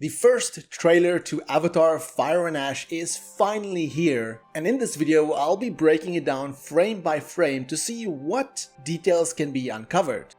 The first trailer to Avatar Fire and Ash is finally here, and in this video I'll be breaking it down frame by frame to see what details can be uncovered.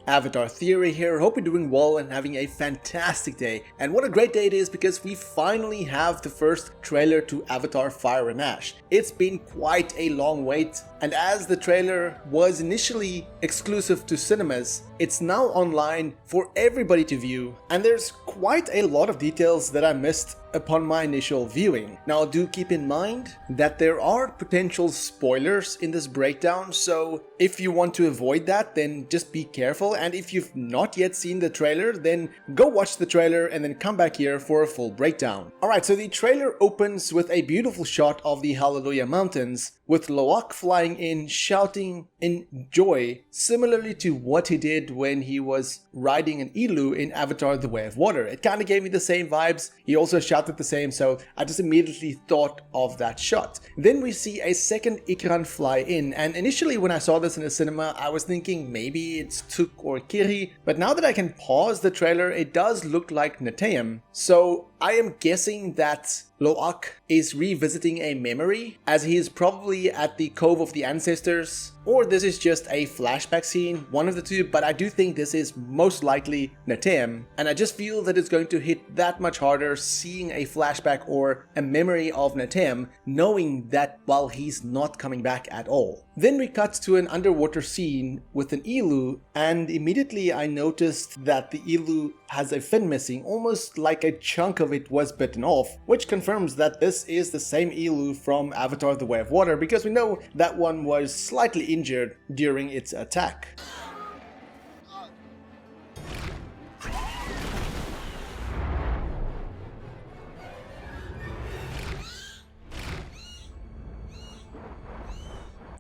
Avatar Theory here, hope you're doing well and having a fantastic day. And what a great day it is because we finally have the first trailer to Avatar Fire and Ash. It's been quite a long wait, and as the trailer was initially exclusive to cinemas, it's now online for everybody to view, and there's quite a lot of details that I missed upon my initial viewing. Now do keep in mind that there are potential spoilers in this breakdown, so if you want to avoid that, then just be careful, and if you've not yet seen the trailer, then go watch the trailer and then come back here for a full breakdown. Alright, so the trailer opens with a beautiful shot of the Hallelujah Mountains, with Lo'ak flying in, shouting in joy, similarly to what he did when he was riding an elu in Avatar The Way of Water. It kind of gave me the same vibes. He also shouted the same, so I just immediately thought of that shot. Then we see a second Ikran fly in, and initially when I saw this in the cinema, I was thinking maybe it's Tuk or Kiri, but now that I can pause the trailer, it does look like Neytiri. So I am guessing that Lo'ak is revisiting a memory, as he is probably at the Cove of the Ancestors, or this is just a flashback scene, one of the two, but I do think this is most likely Neytiri, and I just feel that it's going to hit that much harder seeing a flashback or a memory of Neytiri, knowing that, well, he's not coming back at all. Then we cut to an underwater scene with an elu, and immediately I noticed that the elu has a fin missing, almost like a chunk of it was bitten off, which confirms that this is the same elu from Avatar The Way of Water, because we know that one was slightly injured during its attack.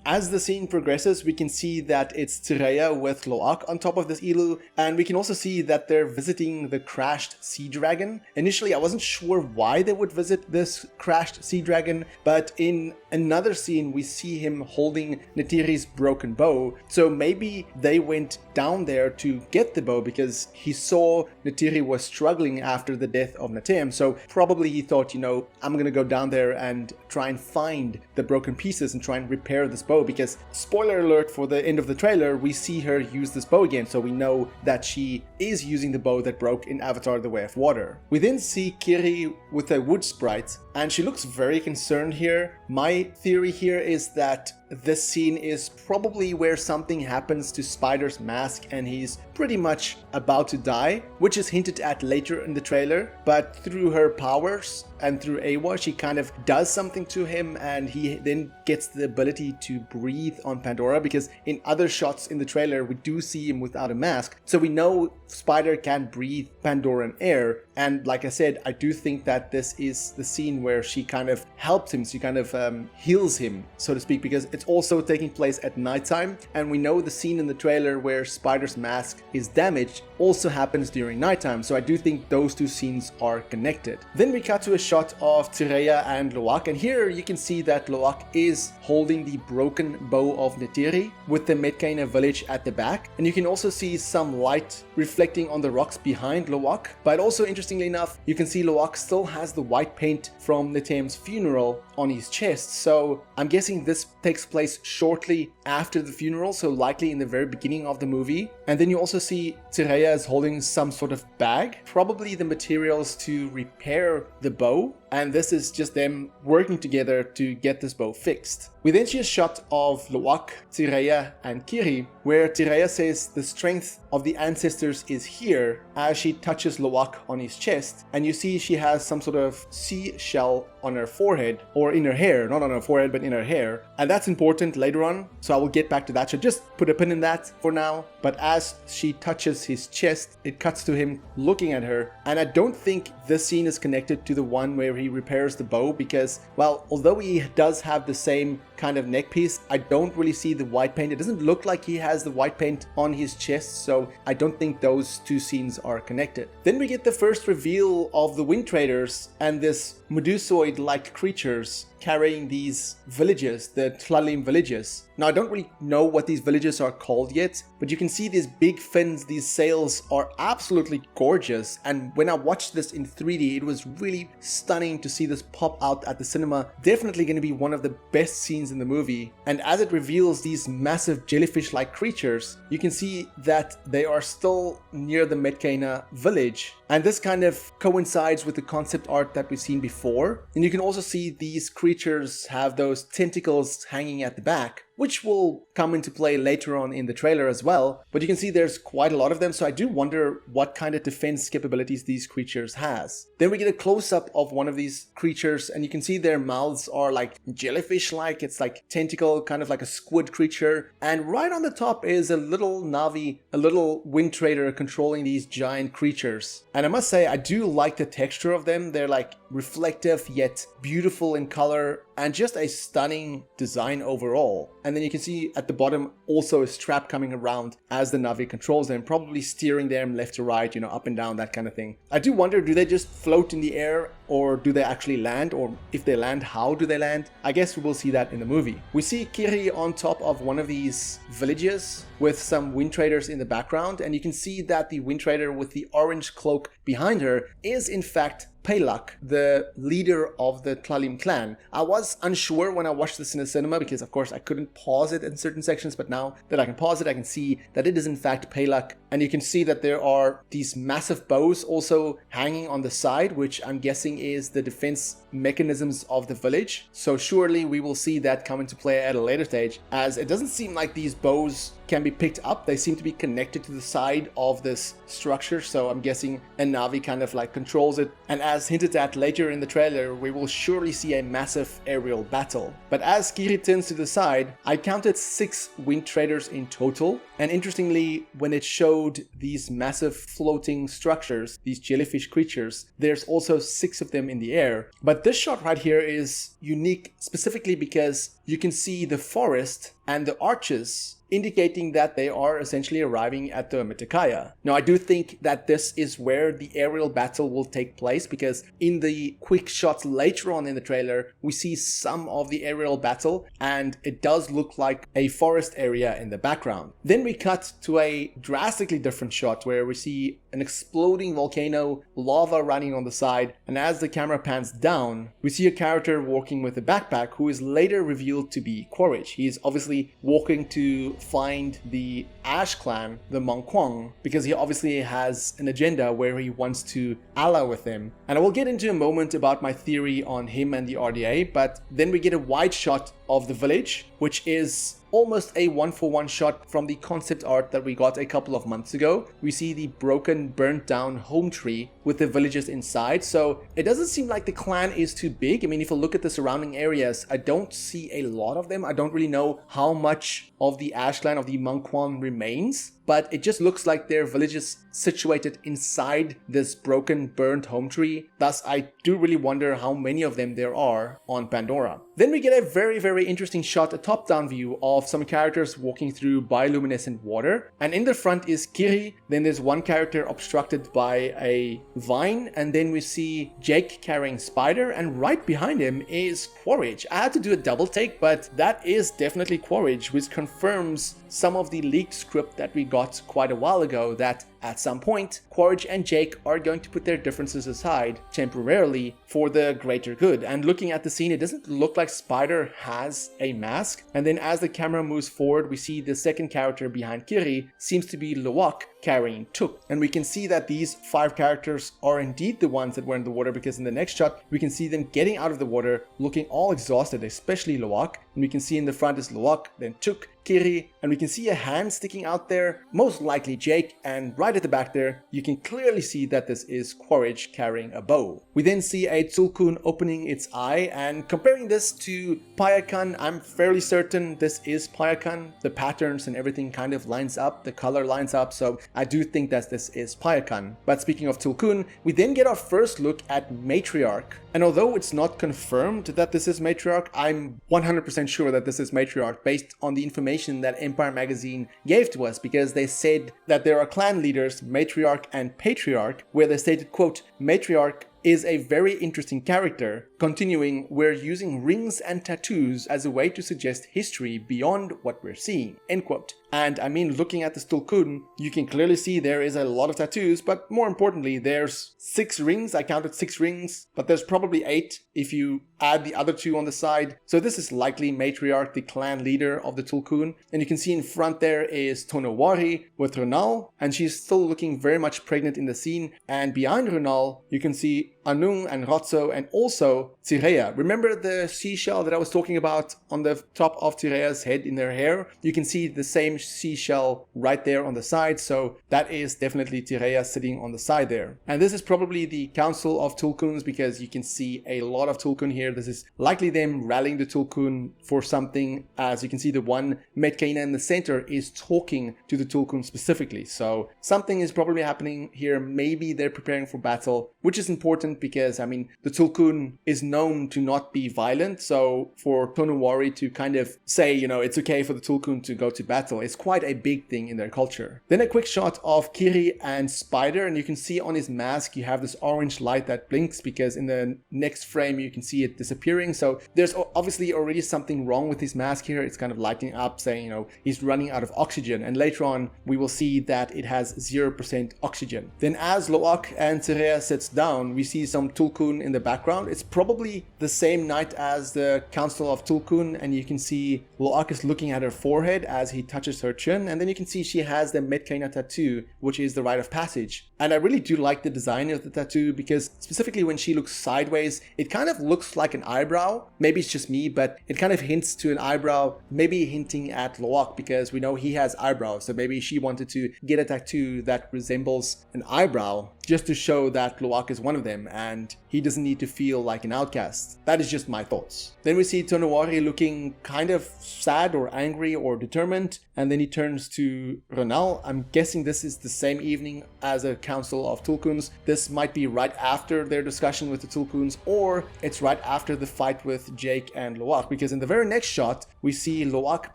As the scene progresses, we can see that it's Tireya with Lo'ak on top of this elu, and we can also see that they're visiting the crashed sea dragon. Initially, I wasn't sure why they would visit this crashed sea dragon, but in another scene, we see him holding Neytiri's broken bow. So maybe they went down there to get the bow because he saw Neytiri was struggling after the death of Neytiri. So probably he thought, I'm gonna go down there and try and find the broken pieces and try and repair this bow, because spoiler alert for the end of the trailer, we see her use this bow again, so we know that she is using the bow that broke in Avatar The Way of Water. We then see Kiri with a wood sprite, and she looks very concerned here. My theory here is that this scene is probably where something happens to Spider's mask and he's pretty much about to die, which is hinted at later in the trailer, but through her powers and through Awa, she kind of does something to him, and he then gets the ability to breathe on Pandora, because in other shots in the trailer we do see him without a mask, so we know Spider can breathe Pandoran air. And like I said, I do think that this is the scene where she kind of helps him, she kind of heals him, so to speak, because it's also taking place at nighttime, and we know the scene in the trailer where Spider's mask is damaged also happens during nighttime, so I do think those two scenes are connected. Then we cut to a shot of Tireya and Lo'ak, and here you can see that Lo'ak is holding the broken bow of Neytiri with the Metkayina village at the back, and you can also see some light reflecting on the rocks behind Lo'ak, but also interestingly enough, you can see Lo'ak still has the white paint from Neytiri's funeral on his chest, so I'm guessing this takes place shortly after the funeral, so likely in the very beginning of the movie. And then you also see Tireya is holding some sort of bag, probably the materials to repair the bow, and this is just them working together to get this bow fixed. We then see a shot of Lo'ak, Tireya and Kiri, where Tireya says the strength of the ancestors is here as she touches Lo'ak on his chest, and you see she has some sort of seashell on her forehead, or in her hair, not on her forehead but in her hair, and that's important later on, so I will get back to that, so just put a pin in that for now. But as she touches his chest, it cuts to him looking at her, and I don't think this scene is connected to the one where he repairs the bow, because, well, although he does have the same kind of neck piece. I don't really see the white paint. It doesn't look like he has the white paint on his chest, so I don't think those two scenes are connected. Then we get the first reveal of the Wind Traders and this Medusoid-like creatures carrying these villages, the Tlalim villages. Now, I don't really know what these villages are called yet, but you can see these big fins, these sails are absolutely gorgeous. And when I watched this in 3D, it was really stunning to see this pop out at the cinema. Definitely going to be one of the best scenes in the movie. And as it reveals these massive jellyfish-like creatures, you can see that they are still near the Metkayina village. And this kind of coincides with the concept art that we've seen before. And you can also see these creatures have those tentacles hanging at the back, which will come into play later on in the trailer as well. But you can see there's quite a lot of them, so I do wonder what kind of defense capabilities these creatures has. Then we get a close-up of one of these creatures, and you can see their mouths are like jellyfish-like. It's like tentacle, kind of like a squid creature. And right on the top is a little Navi, a little Wind Trader controlling these giant creatures. And I must say, I do like the texture of them. They're like reflective yet beautiful in color, and just a stunning design overall. And then you can see at the bottom also a strap coming around as the Navi controls them, probably steering them left to right, up and down, that kind of thing. I do wonder, do they just float in the air, or do they actually land? Or if they land, how do they land? I guess we will see that in the movie. We see Kiri on top of one of these villages with some Wind Traders in the background, and you can see that the Wind Trader with the orange cloak behind her is in fact Pelak, the leader of the Tlalim clan. I was unsure when I watched this in the cinema because of course I couldn't pause it in certain sections, but now that I can pause it, I can see that it is in fact Pelak. And you can see that there are these massive bows also hanging on the side, which I'm guessing is the defense mechanisms of the village. So surely we will see that come into play at a later stage, as it doesn't seem like these bows can be picked up. They seem to be connected to the side of this structure, so I'm guessing a Navi kind of like controls it. And as hinted at later in the trailer, we will surely see a massive aerial battle. But as Kiri turns to the side, I counted 6 Wind Traders in total. And interestingly, when it showed these massive floating structures, these jellyfish creatures, there's also 6 of them in the air. But this shot right here is unique specifically because you can see the forest and the arches indicating that they are essentially arriving at the Metkayina. Now, I do think that this is where the aerial battle will take place, because in the quick shots later on in the trailer, we see some of the aerial battle, and it does look like a forest area in the background. Then we cut to a drastically different shot where we see an exploding volcano, lava running on the side, and as the camera pans down, we see a character walking with a backpack who is later revealed to be Quaritch. He is obviously walking to find the Ash clan, the Monkwang, because he obviously has an agenda where he wants to ally with them. And I will get into a moment about my theory on him and the RDA, but then we get a wide shot of the village, which is almost a 1-for-1 shot from the concept art that we got a couple of months ago. We see the broken, burnt down home tree with the villagers inside. So it doesn't seem like the clan is too big. I mean, if you look at the surrounding areas, I don't see a lot of them. I don't really know how much of the Ash clan, of the Monkwang remains, but it just looks like their villages situated inside this broken, burnt home tree. Thus, I do really wonder how many of them there are on Pandora. Then we get a very, very interesting shot, a top-down view of some characters walking through bioluminescent water. And in the front is Kiri, then there's one character obstructed by a vine, and then we see Jake carrying Spider, and right behind him is Quaritch. I had to do a double take, but that is definitely Quaritch, which confirms some of the leaked script that we got quite a while ago, that at some point, Quaritch and Jake are going to put their differences aside temporarily for the greater good. And looking at the scene, it doesn't look like Spider has a mask. And then as the camera moves forward, we see the second character behind Kiri seems to be Luwak carrying Tuk. And we can see that these 5 characters are indeed the ones that were in the water, because in the next shot, we can see them getting out of the water looking all exhausted, especially Luwak. And we can see in the front is Luwak, then Tuk, Kiri, and we can see a hand sticking out there, most likely Jake, and right at the back there, you can clearly see that this is Quaritch carrying a bow. We then see a Tulkun opening its eye, and comparing this to Payakan, I'm fairly certain this is Payakan. The patterns and everything kind of lines up, the color lines up, so I do think that this is Payakan. But speaking of Tulkun, we then get our first look at Matriarch. And although it's not confirmed that this is Matriarch, I'm 100% 100% sure that this is matriarch based on the information that Empire Magazine gave to us, because they said that there are clan leaders, matriarch and patriarch, where they stated, quote, matriarch is a very interesting character. Continuing, we're using rings and tattoos as a way to suggest history beyond what we're seeing, end quote. And I mean, looking at the Tulkun, you can clearly see there is a lot of tattoos, but more importantly, there's 6 rings. I counted 6 rings, but there's probably 8 if you add the other 2 on the side. So this is likely matriarch, the clan leader of the Tulkun. And you can see in front there is Tonowari with Renal, and she's still looking very much pregnant in the scene. And behind Renal, you can see Anung and Rotso, and also Tireya. Remember the seashell that I was talking about on the top of Tireya's head in their hair? You can see the same seashell right there on the side, so that is definitely Tireya sitting on the side there. And this is probably the Council of Tulkuns, because you can see a lot of Tulkun here. This is likely them rallying the Tulkun for something, as you can see the one Metkayina in the center is talking to the Tulkun specifically. So something is probably happening here. Maybe they're preparing for battle, which is important because, I mean, the Tulkun is known to not be violent. So for Tonowari to kind of say, you know, it's okay for the Tulkun to go to battle is quite a big thing in their culture. Then a quick shot of Kiri and Spider, and you can see on his mask you have this orange light that blinks, because in the next frame you can see it disappearing. So there's obviously already something wrong with his mask here. It's kind of lighting up, saying, you know, he's running out of oxygen. And later on we will see that it has 0% oxygen. Then as Loak and Tireya sits down, we see some Tulkun in the background. It's probably the same night as the Council of Tulkun, and you can see Loak is looking at her forehead as he touches her chin, and then you can see she has the Metkayina tattoo, which is the rite of passage. And I really do like the design of the tattoo, because specifically when she looks sideways, it kind of looks like an eyebrow. Maybe it's just me, but it kind of hints to an eyebrow, maybe hinting at Loak, because we know he has eyebrows, so maybe she wanted to get a tattoo that resembles an eyebrow just to show that Loak is one of them and he doesn't need to feel like an outcast. That is just my thoughts. Then we see Tonowari looking kind of sad or angry or determined, and then he turns to Renal. I'm guessing this is the same evening as a Council of Tulkuns. This might be right after their discussion with the Tulkuns, or it's right after the fight with Jake and Loak, because in the very next shot we see Loak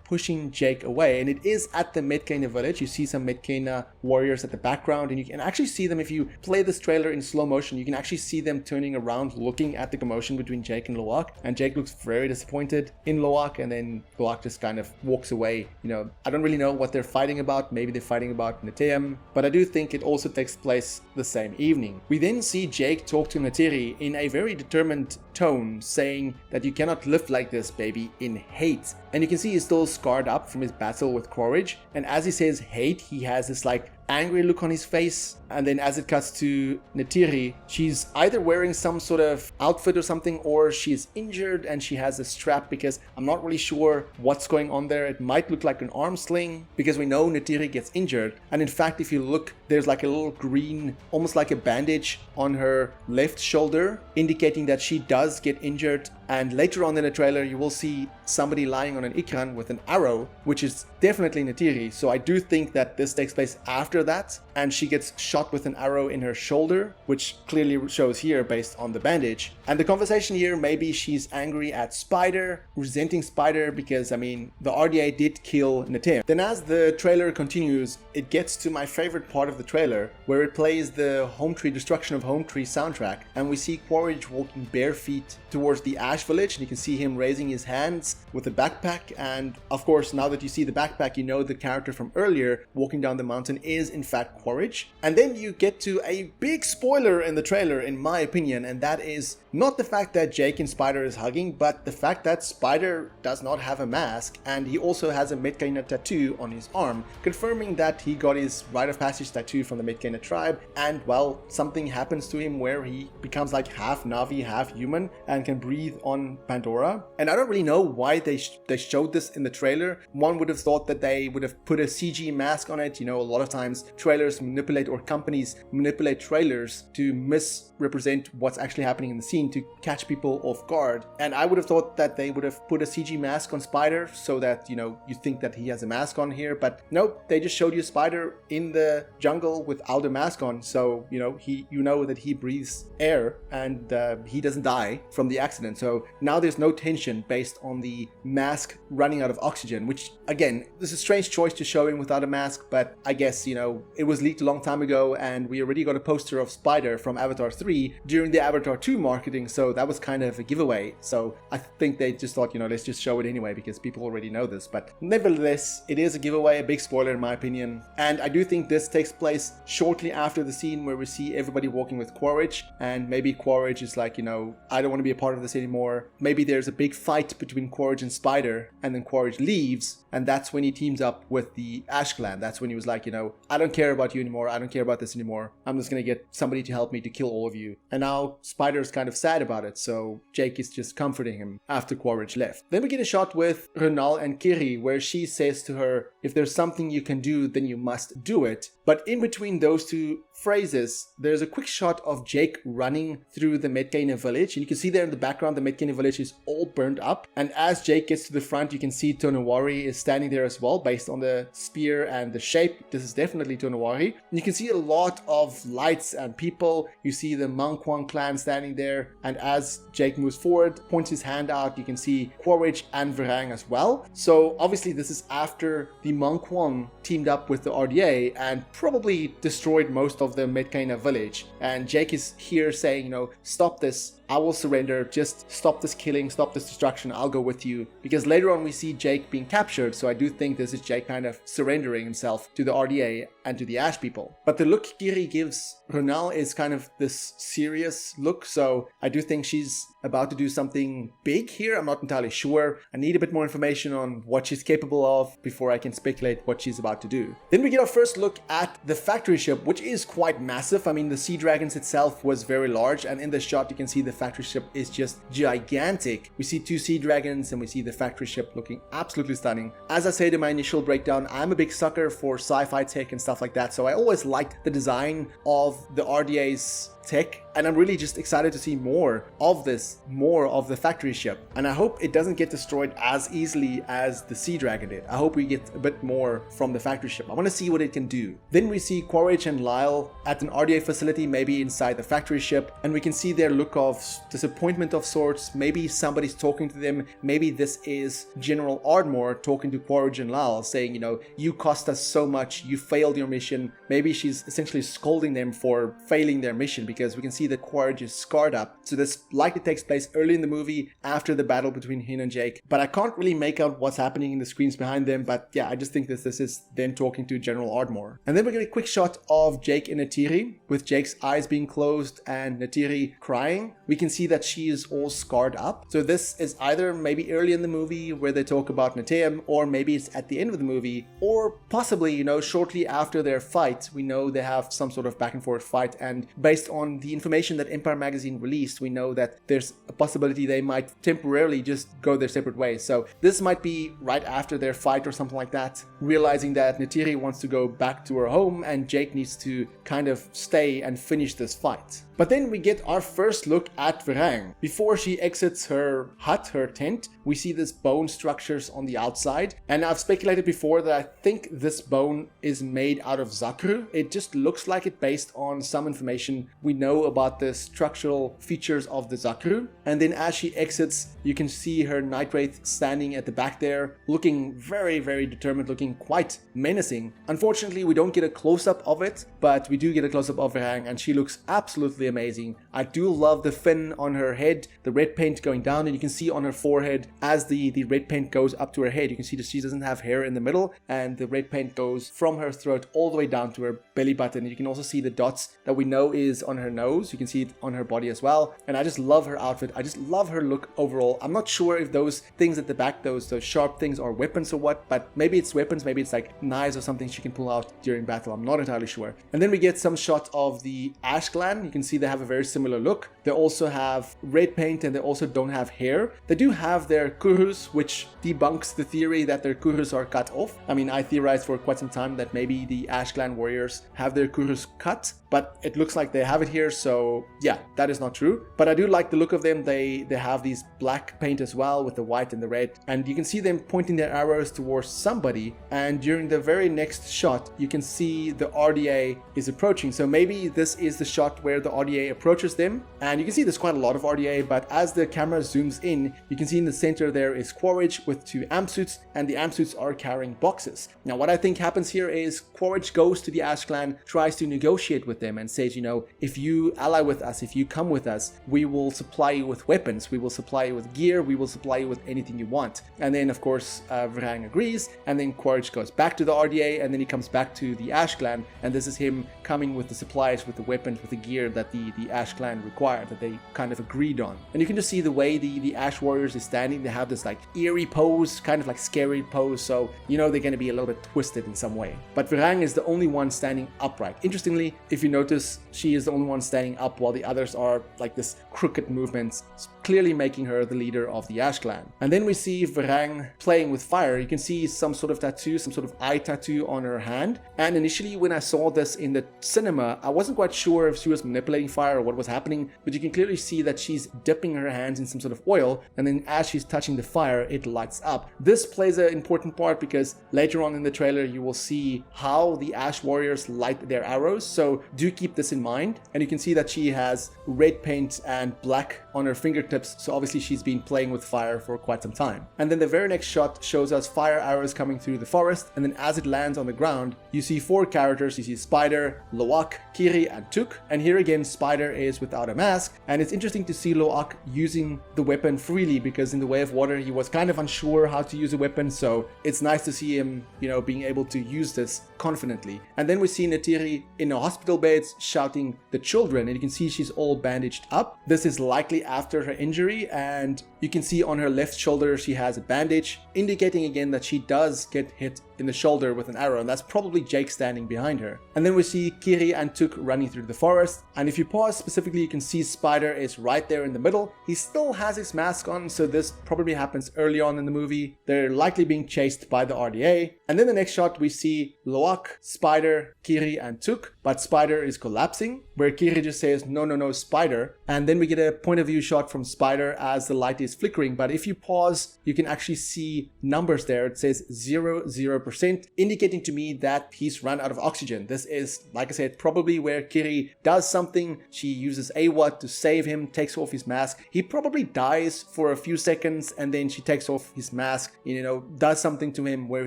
pushing Jake away, and it is at the Metkayina village. You see some Metkayina warriors at the background, and you can actually see them if you play this trailer in slow motion. You can actually see them turning around looking at the commotion between Jake and Loak, and Jake looks very disappointed in Loak, and then Loak just kind of walks away. You know, I don't really know what they're fighting about. Maybe they're fighting about Neytiri, but I do think it also takes place the same evening. We then see Jake talk to Neytiri in a very determined tone, saying that you cannot live like this, baby, in hate. And you can see he's still scarred up from his battle with Quaritch, and as he says hate, he has this like angry look on his face. And then as it cuts to Neytiri, she's either wearing some sort of outfit or something, or she's injured and she has a strap, because I'm not really sure what's going on there. It might look like an arm sling, because we know Neytiri gets injured, and in fact if you look, there's like a little green, almost like a bandage on her left shoulder, indicating that she does get injured. And later on in the trailer you will see somebody lying on an ikran with an arrow, which is definitely Neytiri. So I do think that this takes place after that, and she gets shot with an arrow in her shoulder, which clearly shows here based on the bandage. And the conversation here, maybe she's angry at Spider, resenting Spider, because I mean the RDA did kill Neytiri. Then as the trailer continues, it gets to my favorite part of the trailer, where it plays the Home Tree Destruction of Home Tree soundtrack, and we see Quaritch walking bare feet towards the Ash Village, and you can see him raising his hands with a backpack. And of course, now that you see the backpack, you know the character from earlier walking down the mountain is in fact Quaritch. And then you get to a big spoiler in the trailer, in my opinion, and that is not the fact that Jake and Spider is hugging, but the fact that Spider does not have a mask, and he also has a Metkayina tattoo on his arm, confirming that he got his rite of passage tattoo from the Metkayina tribe. And well, something happens to him where he becomes like half Navi, half human, and can breathe on Pandora. And I don't really know why they showed this in the trailer. One would have thought that they would have put a CG mask on it. You know, a lot of times trailers manipulate, or companies manipulate trailers to misrepresent what's actually happening in the scene to catch people off guard. And I would have thought that they would have put a CG mask on Spider so that, you know, you think that he has a mask on here. But nope, they just showed you Spider in the jungle without a mask on. So, you know, you know that he breathes air, and he doesn't die from the accident. So now there's no tension based on the mask running out of oxygen, which again, this is a strange choice to show him without a mask, but I guess, it was leaked a long time ago and we already got a poster of Spider from Avatar 3 during the Avatar 2 marketing, so that was kind of a giveaway. So I think they just thought, let's just show it anyway because people already know this. But nevertheless, it is a giveaway, a big spoiler in my opinion. And I do think this takes place shortly after the scene where we see everybody walking with Quaritch, and maybe Quaritch is like, I don't want to be a part of this anymore. Maybe there's a big fight between Quaritch and Spider, and then Quaritch leaves, and that's when he teams up with the Ash Clan. That's when he was like, I don't care about you anymore. I don't care about this anymore. I'm just going to get somebody to help me to kill all of you. And now Spider's kind of sad about it, so Jake is just comforting him after Quaritch left. Then we get a shot with Renal and Kiri where she says to her, if there's something you can do, then you must do it. But in between those two phrases, there's a quick shot of Jake running through the Metkayina village, and you can see there in the background the Metkayina village is all burned up, and as Jake gets to the front you can see Tonowari is standing there as well. Based on the spear and the shape, this is definitely Tonowari. And you can see a lot of lights and people. You see the Mankwang clan standing there, and as Jake moves forward, points his hand out, you can see Quaritch and Varang as well. So obviously this is after the Mankwang teamed up with the RDA and probably destroyed most of the Metkayina village, and Jake is here saying, stop this, I will surrender, just stop this killing, stop this destruction, I'll go with you. Because later on we see Jake being captured, so I do think this is Jake kind of surrendering himself to the RDA and to the Ash people. But the look Kiri gives Renal is kind of this serious look, so I do think she's about to do something big here. I'm not entirely sure. I need a bit more information on what she's capable of before I can speculate what she's about to do. Then we get our first look at the factory ship, which is quite massive. I mean, the Sea Dragons itself was very large, and in this shot you can see the factory ship is just gigantic. We see two Sea Dragons and we see the factory ship looking absolutely stunning. As I said in my initial breakdown, I'm a big sucker for sci-fi tech and stuff like that, so I always liked the design of the RDA's tech, and I'm really just excited to see more of the factory ship, and I hope it doesn't get destroyed as easily as the Sea Dragon did. I hope we get a bit more from the factory ship. I want to see what it can do. Then we see Quaritch and Lyle at an RDA facility, maybe inside the factory ship, and we can see their look of disappointment of sorts. Maybe somebody's talking to them. Maybe this is General Ardmore talking to Quaritch and Lyle, saying, you cost us so much, you failed your mission. Maybe she's essentially scolding them for failing their mission, because we can see that Quaritch is scarred up. So this likely takes place early in the movie after the battle between Hin and Jake, but I can't really make out what's happening in the screens behind them. But yeah, I just think this is them talking to General Ardmore. And then we get a quick shot of Jake and Neytiri with Jake's eyes being closed and Neytiri crying. We can see that she is all scarred up. So this is either maybe early in the movie where they talk about Neteam, or maybe it's at the end of the movie, or possibly, shortly after their fight. We know they have some sort of back and forth fight, and based on the information that Empire Magazine released, we know that there's a possibility they might temporarily just go their separate ways. So this might be right after their fight or something like that, realizing that Neytiri wants to go back to her home and Jake needs to kind of stay and finish this fight. But then we get our first look at Varang. Before she exits her hut, her tent, we see this bone structures on the outside. And I've speculated before that I think this bone is made out of Zakru. It just looks like it based on some information we know about the structural features of the Zakru. And then as she exits, you can see her Night Wraith standing at the back there, looking very, very determined, looking quite menacing. Unfortunately, we don't get a close-up of it, but we do get a close-up of Varang, and she looks absolutely amazing. I do love the fin on her head, the red paint going down, and you can see on her forehead as the red paint goes up to her head, you can see that she doesn't have hair in the middle, and the red paint goes from her throat all the way down to her belly button. You can also see the dots that we know is on her nose. You can see it on her body as well, and I just love her outfit. I just love her look overall. I'm not sure if those things at the back, those sharp things, are weapons or what, but maybe it's weapons, maybe it's like knives or something she can pull out during battle. I'm not entirely sure. And then we get some shot of the Ash Clan. You can see they have a very similar look. They also have red paint and they also don't have hair. They do have their kurus, which debunks the theory that their kurus are cut off. I mean, I theorized for quite some time that maybe the Ash Clan warriors have their kurus cut, but it looks like they have it here, so yeah, that is not true. But I do like the look of them. They have these black paint as well with the white and the red, and you can see them pointing their arrows towards somebody, and during the very next shot you can see the RDA is approaching. So maybe this is the shot where the RDA approaches them, and you can see the there's quite a lot of RDA, but as the camera zooms in, you can see in the center there is Quaritch with 2 amp suits, and the amp suits are carrying boxes. Now what I think happens here is Quaritch goes to the Ash clan, tries to negotiate with them and says, you know, if you ally with us, if you come with us, we will supply you with weapons, we will supply you with gear, we will supply you with anything you want. And then of course Vrang agrees, and then Quaritch goes back to the RDA, and then he comes back to the Ash clan, and this is him coming with the supplies, with the weapons, with the gear that the Ash clan required, that they kind of agreed on. And you can just see the way the Ash warriors is standing. They have this like eerie pose, kind of like scary pose, so you know they're going to be a little bit twisted in some way. But Vrang is the only one standing upright. Interestingly, if you notice, she is the only one standing up while the others are like this crooked movements, clearly making her the leader of the Ash clan. And then we see Vrang playing with fire. You can see some sort of tattoo, some sort of eye tattoo on her hand. And initially when I saw this in the cinema, I wasn't quite sure if she was manipulating fire or what was happening, but you can clearly see that she's dipping her hands in some sort of oil, and then as she's touching the fire, it lights up. This plays an important part because later on in the trailer you will see how the Ash warriors light their arrows, so do keep this in mind. And you can see that she has red paint and black on her fingertips, so obviously she's been playing with fire for quite some time. And then the very next shot shows us fire arrows coming through the forest, and then as it lands on the ground, you see 4 characters. You see Spider, Loak, Kiri, and Tuk. And here again, Spider is without a mask, and it's interesting to see Loak using the weapon freely, because in the Way of Water he was kind of unsure how to use a weapon, so it's nice to see him, you know, being able to use this confidently. And then we see Neytiri in a hospital bed shouting the children, and you can see she's all bandaged up. This is likely after her injury, and you can see on her left shoulder she has a bandage, indicating again that she does get hit in the shoulder with an arrow, and that's probably Jake standing behind her. And then we see Kiri and Tuk running through the forest, and if you pause specifically, you can see Spider is right there in the middle. He still has his mask on, so this probably happens early on in the movie. They're likely being chased by the RDA. And then the next shot we see Loak, Spider, Kiri, and Tuk, but Spider is collapsing, where Kiri just says, no, no, no, Spider. And then we get a point of view shot from Spider as the light is flickering, but if you pause, you can actually see numbers there. It says 0%, indicating to me that he's run out of oxygen. This is, like I said, probably where Kiri does something. She uses AWAT to save him, takes off his mask. He probably dies for a few seconds, and then she takes off his mask, you know, does something to him where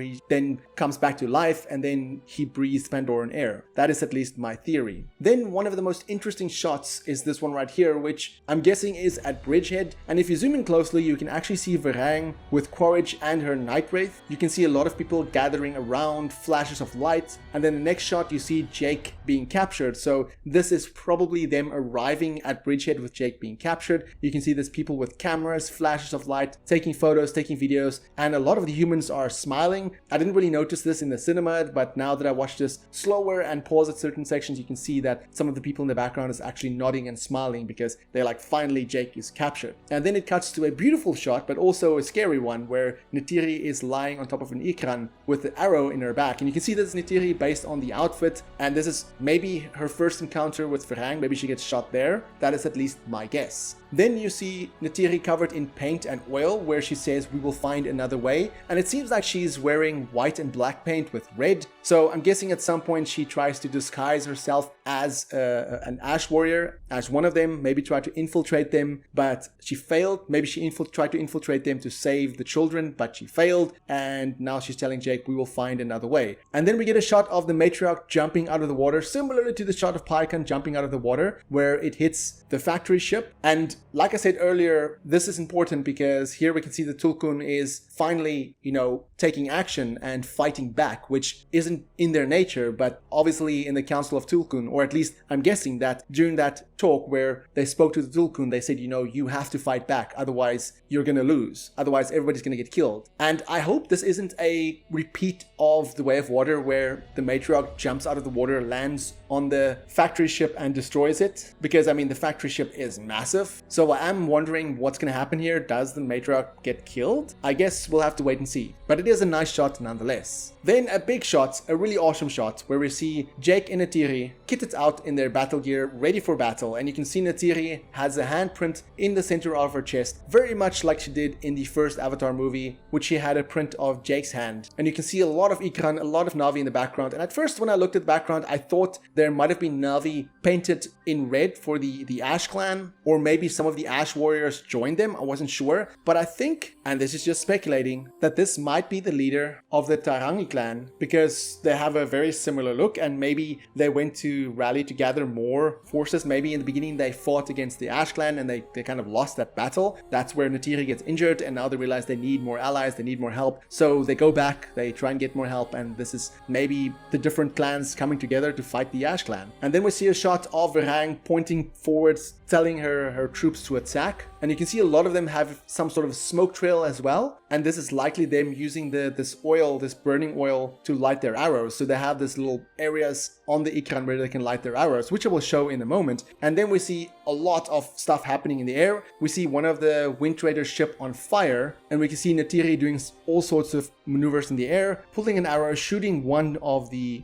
he then comes back to life, and then he breathes Pandoran air. That is at least my theory. Then one of the most interesting shots is this one right here, which I'm guessing is at Bridgehead. And if you zoom in closely, you can actually see Vrang with Quaritch and her Night Wraith. You can see a lot of people gathering around, flashes of light, and then the next shot you see Jake being captured. So this is probably them arriving at Bridgehead with Jake being captured. You can see there's people with cameras, flashes of light, taking photos, taking videos, and a lot of the humans are smiling. I didn't really notice this in the cinema, but now that I watch this slower and pause at certain sections, you can see that some of the people in the background is actually nodding and smiling because they're like, finally Jake is captured. And then it cuts to a beautiful shot, but also a scary one, where Neytiri is lying on top of an ikran with the arrow in her back. And you can see this is Neytiri based on the outfit, and this is maybe her first encounter with Vrang. Maybe she gets shot there. That is at least my guess. Then you see Neytiri covered in paint and oil, where she says, we will find another way. And it seems like she's wearing white and black paint with red. So I'm guessing at some point she tries to disguise herself as an Ash warrior, as one of them, maybe try to infiltrate them, but she failed. Maybe she tried to infiltrate them to save the children, but she failed. And now she's telling Jake, we will find another way. And then we get a shot of the matriarch jumping out of the water, similarly to the shot of Pykan jumping out of the water, where it hits the factory ship. And like I said earlier, this is important because here we can see the Tulkun is finally, you know, taking action and fighting back, which isn't in their nature, but obviously in the Council of Tulkun, or at least I'm guessing that during that talk where they spoke to the Tulkun, they said, you know, you have to fight back, otherwise you're gonna lose, otherwise everybody's gonna get killed. And I hope this isn't a repeat of the Way of Water where the matriarch jumps out of the water, lands on the factory ship and destroys it, because I mean the factory ship is massive. So I am wondering what's gonna happen here. Does the matriarch get killed? I guess we'll have to wait and see, but it is a nice shot nonetheless. Then a big shot, a really awesome shot, where we see Jake and Neytiri kitted out in their battle gear, ready for battle, and you can see Neytiri has a handprint in the center of her chest, very much like she did in the first Avatar movie, which she had a print of Jake's hand. And you can see a lot of Ikran, a lot of Na'vi in the background, and at first when I looked at the background, I thought there might have been Na'vi painted in red for the Ash clan, or maybe some of the Ash warriors joined them. I wasn't sure, but I think, and this is just speculating, that this might be the leader of the Tarangi clan because they have a very similar look, and maybe they went to rally to gather more forces. Maybe in the beginning they fought against the Ash clan and they kind of lost that battle. That's where Neytiri gets injured, and now they realize they need more allies, they need more help. So they go back, they try and get more help, and this is maybe the different clans coming together to fight the Ash clan. And then we see a shot of Varang pointing forwards, telling her troops to attack. And you can see a lot of them have some sort of smoke trail as well. And this is likely them using this burning oil to light their arrows. So they have this little areas on the Ikran where they can light their arrows, which I will show in a moment. And then we see a lot of stuff happening in the air. We see one of the Wind Raiders ship on fire, and we can see Neytiri doing all sorts of maneuvers in the air, pulling an arrow, shooting one of the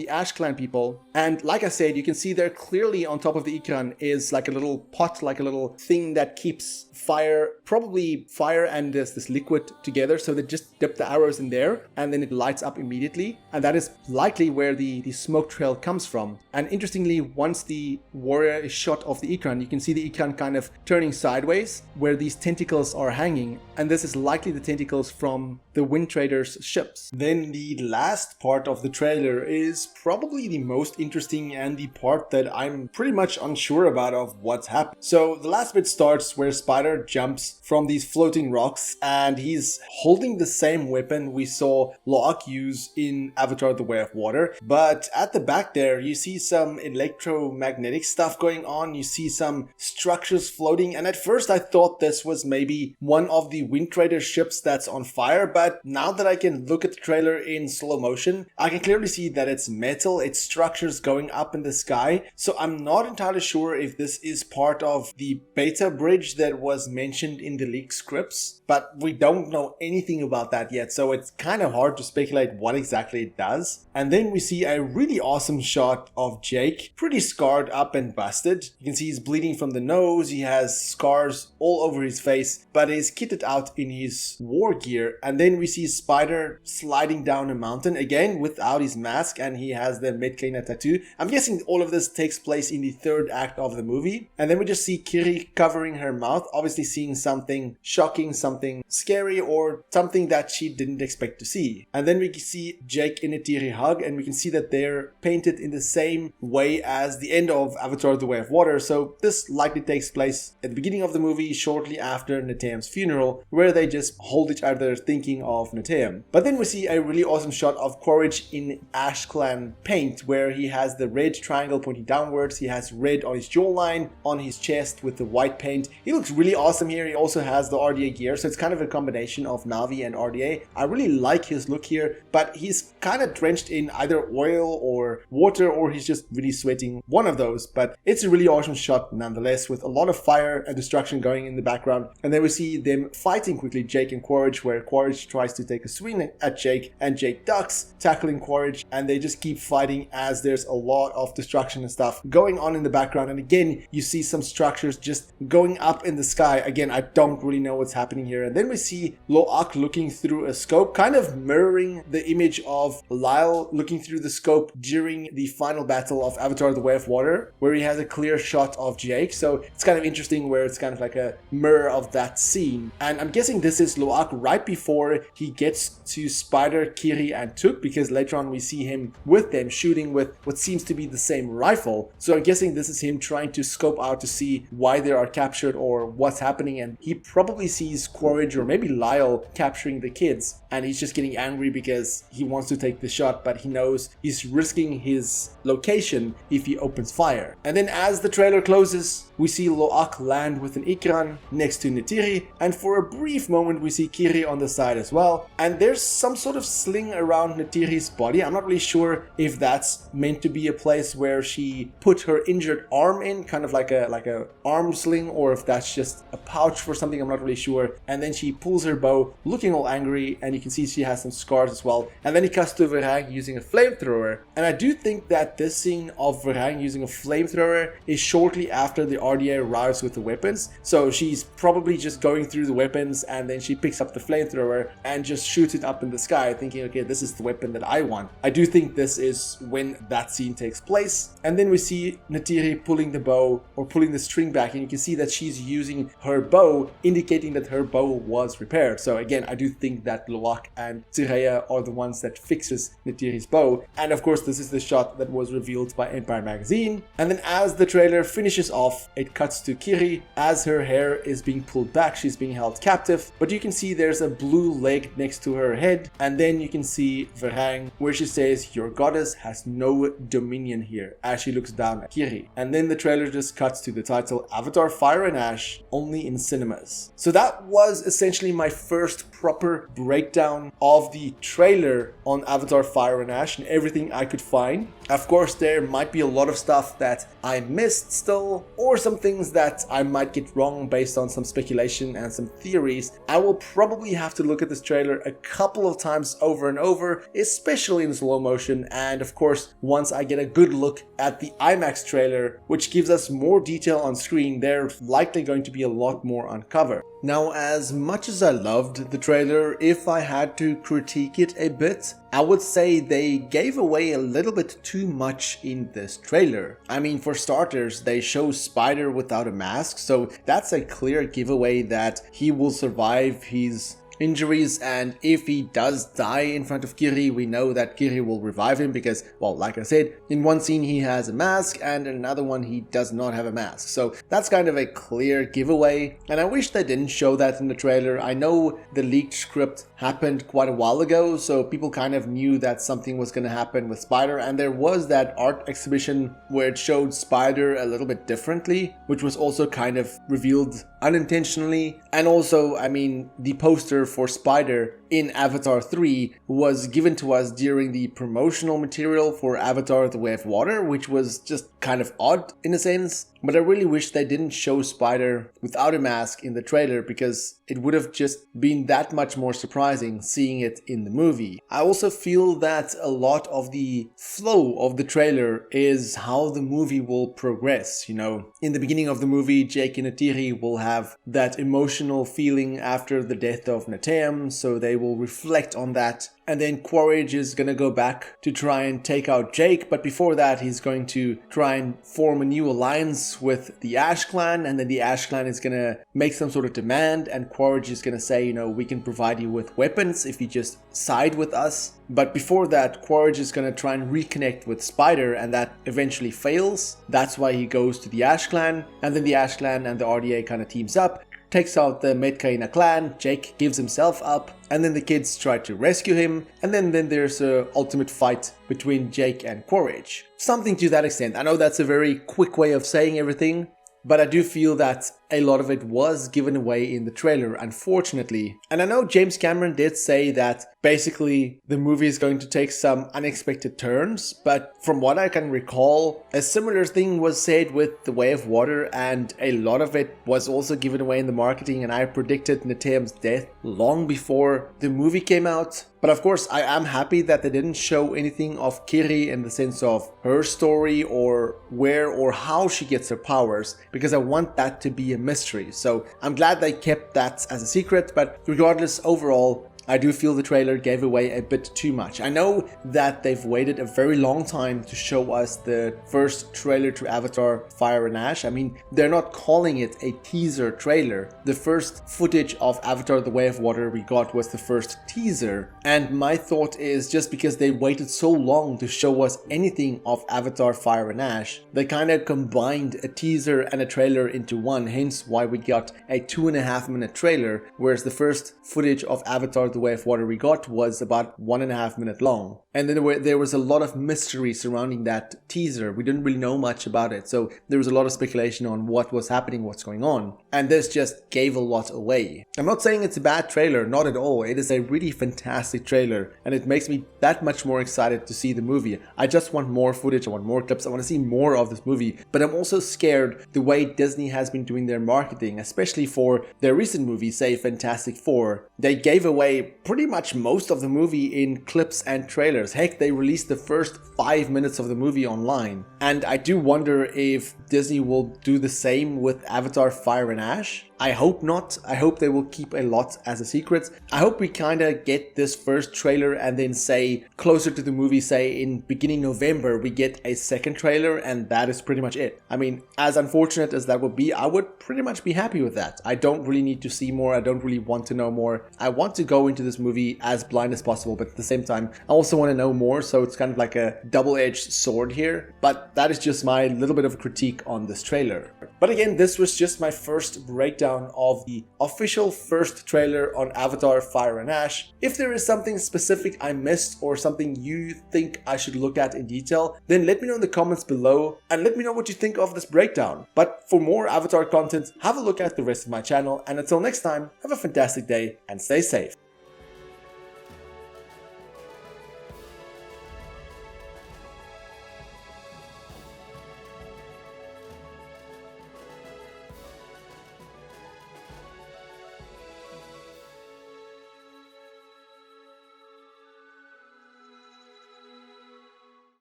Ash clan people. And like I said, you can see there clearly on top of the Ikran is like a little pot, like a little thing that keeps fire, probably fire and this liquid together. So they just dip the arrows in there and then it lights up immediately. And that is likely where the smoke trail comes from. And interestingly, once the warrior is shot off the Ikran, you can see the Ikran kind of turning sideways where these tentacles are hanging. And this is likely the tentacles from the Wind Raiders ships. Then the last part of the trailer is probably the most interesting and the part that I'm pretty much unsure about of what's happened. So the last bit starts where Spider jumps from these floating rocks and he's holding the same weapon we saw Lo'ak use in Avatar: The Way of Water. But at the back there, you see some electromagnetic stuff going on. You see some structures floating. And at first I thought this was maybe one of the Wind Raider ships that's on fire. But now that I can look at the trailer in slow motion, I can clearly see that it's metal. It's structures going up in the sky. So I'm not entirely sure if this is part of the beta bridge that was mentioned in the leaked scripts, but we don't know anything about that yet, so it's kind of hard to speculate what exactly it does. And then we see a really awesome shot of Jake, pretty scarred up and busted. You can see he's bleeding from the nose, he has scars all over his face, but he's kitted out in his war gear. And then we see Spider sliding down a mountain, again without his mask, and he has the Metkayina tattoo. I'm guessing all of this takes place in the third act of the movie. And then we just see Kiri covering her mouth, obviously seeing something shocking, something scary, or something that she didn't expect to see. And then we can see Jake and Neytiri hug, and we can see that they're painted in the same way as the end of Avatar: The Way of Water. So this likely takes place at the beginning of the movie, shortly after Neteyam's funeral, where they just hold each other thinking of Neteyam. But then we see a really awesome shot of Quaritch in Ash Clan paint, where he has the red triangle pointing downwards, he has red on his jawline, on his chest with the white paint. He looks really awesome here. He also has the RDA gear, so it's kind of a combination of Na'vi and RDA. I really like his look here, but he's kind of drenched in either oil or water, or he's just really sweating, one of those. But it's a really awesome shot nonetheless, with a lot of fire and destruction going in the background. And then we see them fighting quickly, Jake and Quaritch, where Quaritch tries to take a swing at Jake and Jake ducks, tackling Quaritch, and they just keep fighting as there's a lot of destruction and stuff going on in the background. And again, you see some structures just going up in the sky. Again, I don't really know what's happening here. And then we see Lo'ak looking through a scope, kind of mirroring the image of Lyle looking through the scope during the final battle of Avatar: The Way of Water, where he has a clear shot of Jake. So it's kind of interesting where it's kind of like a mirror of that scene. And I'm guessing this is Lo'ak right before he gets to Spider, Kiri, and Tuk, because later on we see him with them shooting with what seems to be the same rifle. So I'm guessing this is him trying to scope out to see why they are captured or what's happening. And he probably sees Quaritch or maybe Lyle capturing the kids, and he's just getting angry because he wants to take the shot, but he knows he's risking his location if he opens fire. And then as the trailer closes, we see Lo'ak land with an Ikran next to Neytiri, and for a brief moment we see Kiri on the side as well. And there's some sort of sling around Neytiri's body. I'm not really sure if that's meant to be a place where she put her injured arm in, kind of like a arm sling, or if that's just a pouch for something. I'm not really sure. And then she pulls pulls her bow, looking all angry, and you can see she has some scars as well. And then he cuts to Varang using a flamethrower. And I do think that this scene of Varang using a flamethrower is shortly after the RDA arrives with the weapons. So she's probably just going through the weapons, and then she picks up the flamethrower and just shoots it up in the sky, thinking, okay, this is the weapon that I want. I do think this is when that scene takes place. And then we see Neytiri pulling the bow, or pulling the string back, and you can see that she's using her bow, indicating that her bow was repaired. So again, I do think that Loak and Tsireya are the ones that fixes Neytiri's bow. And of course, this is the shot that was revealed by Empire Magazine. And then as the trailer finishes off, it cuts to Kiri. As her hair is being pulled back, she's being held captive, but you can see there's a blue leg next to her head. And then you can see Varang, where she says, "Your goddess has no dominion here," as she looks down at Kiri. And then the trailer just cuts to the title Avatar Fire and Ash, only in cinemas. So that was essentially my first proper breakdown of the trailer on Avatar Fire and Ash and everything I could find. Of course, there might be a lot of stuff that I missed still, or some things that I might get wrong based on some speculation and some theories. I will probably have to look at this trailer a couple of times over and over, especially in slow motion, and of course, once I get a good look at the IMAX trailer, which gives us more detail on screen, there's likely going to be a lot more uncovered. Now, as much as I loved the trailer, if I had to critique it a bit, I would say they gave away a little bit too much in this trailer. I mean, for starters, they show Spider without a mask, so that's a clear giveaway that he will survive his injuries, and if he does die in front of Kiri, we know that Kiri will revive him because, well, like I said, in one scene he has a mask and in another one he does not have a mask. So that's kind of a clear giveaway, and I wish they didn't show that in the trailer. I know the leaked script happened quite a while ago, so people kind of knew that something was going to happen with Spider, and there was that art exhibition where it showed Spider a little bit differently, which was also kind of revealed unintentionally. And also, I mean, the poster for Spider in Avatar 3 was given to us during the promotional material for Avatar The Way of Water, which was just kind of odd in a sense. But I really wish they didn't show Spider without a mask in the trailer, because it would have just been that much more surprising seeing it in the movie. I also feel that a lot of the flow of the trailer is how the movie will progress. You know, in the beginning of the movie, Jake and Neytiri will have that emotional feeling after the death of Nateam, so they will reflect on that. And then Quaritch is gonna go back to try and take out Jake, but before that he's going to try and form a new alliance with the Ash Clan, and then the Ash Clan is gonna make some sort of demand, and Quaritch is gonna say, you know, we can provide you with weapons if you just side with us. But before that, Quaritch is gonna try and reconnect with Spider, and that eventually fails. That's why he goes to the Ash Clan, and then the Ash Clan and the RDA kind of teams up, takes out the Metkayina clan. Jake gives himself up, and then the kids try to rescue him, and then there's a ultimate fight between Jake and Quaritch. Something to that extent. I know that's a very quick way of saying everything, but I do feel that a lot of it was given away in the trailer, unfortunately. And I know James Cameron did say that basically the movie is going to take some unexpected turns, but from what I can recall, a similar thing was said with The Way of Water, and a lot of it was also given away in the marketing, and I predicted Nateam's death long before the movie came out. But of course, I am happy that they didn't show anything of Kiri in the sense of her story or where or how she gets her powers, because I want that to be a mystery. So I'm glad they kept that as a secret, but regardless, overall, I do feel the trailer gave away a bit too much. I know that they've waited a very long time to show us the first trailer to Avatar Fire and Ash. I mean, they're not calling it a teaser trailer. The first footage of Avatar The Way of Water we got was the first teaser. And my thought is, just because they waited so long to show us anything of Avatar Fire and Ash, they kind of combined a teaser and a trailer into one, hence why we got a 2.5 minute trailer, whereas the first footage of Avatar The Way of Water we got was about 1.5 minutes long. And then there was a lot of mystery surrounding that teaser. We didn't really know much about it, so there was a lot of speculation on what was happening, what's going on. And this just gave a lot away. I'm not saying it's a bad trailer, not at all. It is a really fantastic trailer, and it makes me that much more excited to see the movie. I just want more footage, I want more clips, I want to see more of this movie. But I'm also scared the way Disney has been doing their marketing, especially for their recent movie, say Fantastic Four. They gave away pretty much most of the movie in clips and trailers. Heck, they released the first 5 minutes of the movie online. And I do wonder if Disney will do the same with Avatar Fire and Ash. I hope not. I hope they will keep a lot as a secret. I hope we kind of get this first trailer and then say closer to the movie, say in beginning November, we get a second trailer and that is pretty much it. I mean, as unfortunate as that would be, I would pretty much be happy with that. I don't really need to see more. I don't really want to know more. I want to go into this movie as blind as possible, but at the same time, I also want to know more. So it's kind of like a double-edged sword here. But that is just my little bit of a critique on this trailer. But again, this was just my first breakdown of the official first trailer on Avatar Fire and Ash. If there is something specific I missed or something you think I should look at in detail, then let me know in the comments below and let me know what you think of this breakdown. But for more Avatar content, have a look at the rest of my channel, and until next time, have a fantastic day and stay safe.